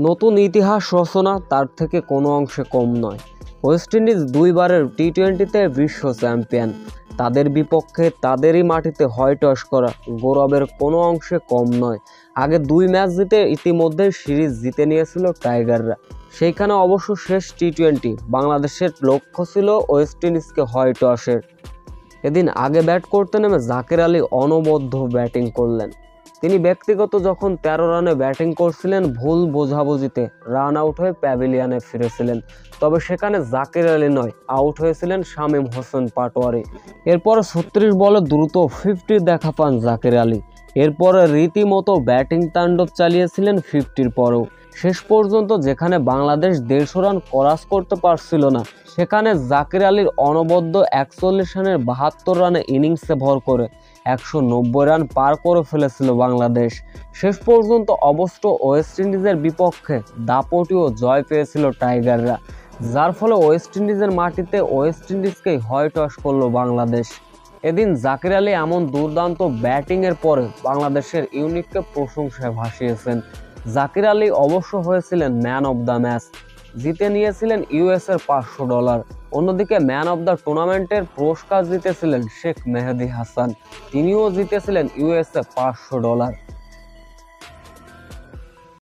নতুন ইতিহাস রচনা তার থেকে কোনো অংশে কম নয়। ওয়েস্ট ইন্ডিজ দুইবারের টি-20তে বিশ্ব চ্যাম্পিয়ন, তাদের বিপক্ষে তাদেরই মাটিতে হোয়াইটওয়াশ করা গৌরবের কোনো অংশে কম নয়। আগে 2 ম্যাচ জিতে ইতিমধ্যে সিরিজ জিতে নিয়েছিল টাইগাররা। সেইখানে অবশ্য শেষ টি-20 বাংলাদেশের লক্ষ্য ছিল ওয়েস্ট ইন্ডিজকে হোয়াইটওয়াশের। এদিন আগে ব্যাট করতে নেমে জাকের আলী অনবদ্য ব্যাটিং করলেন। তিনি ব্যক্তিগত যখন 13 রানে ব্যাটিং করছিলেন, ভুল বোঝাবুঝিতে রান আউট হয়ে প্যাভিলিয়নে ফিরেছিলেন। তবে সেখানে জাকের আলী নয়, আউট হয়েছিলেন শামীম হোসেন পাটোয়ারি। এরপর 36 বলে দ্রুত 50 দেখা পান জাকের আলী। এরপরে রীতিমতো ব্যাটিং তাণ্ডব চালিয়েছিলেন 50-র পরেও। শেষ পর্যন্ত যেখানে বাংলাদেশ 150 রান ক্রস করতে পারছিল না, সেখানে জাকের আলীর অনবদ্য 41 রানের 72 রানে ইনিংসে ভর করে 190 রান পার করে ফেলেছিল বাংলাদেশ। শেষ পর্যন্ত অবশ্য ওয়েস্ট ইন্ডিজের বিপক্ষে দাপটীয় জয় পেয়েছিল টাইগাররা, যার ফলে ওয়েস্ট ইন্ডিজের মাটিতে ওয়েস্ট ইন্ডিজকেই হোয়াইটওয়াশ করল বাংলাদেশ। এদিন জাকের আলী এমন দুর্দান্ত ব্যাটিংয়ের পরে বাংলাদেশের ইউনিটকে প্রশংসায় ভাসিয়েছেন। জাকের আলী অবশ্য হয়েছিলেন ম্যান অব দ্য ম্যাচ, জিতে নিয়েছিলেন ইউএসের $500। অন্যদিকে ম্যান অব দ্য টুর্নামেন্টের পুরস্কার জিতেছিলেন শেখ মেহেদী হাসান, তিনিও জিতেছিলেন ইউএসএ $500।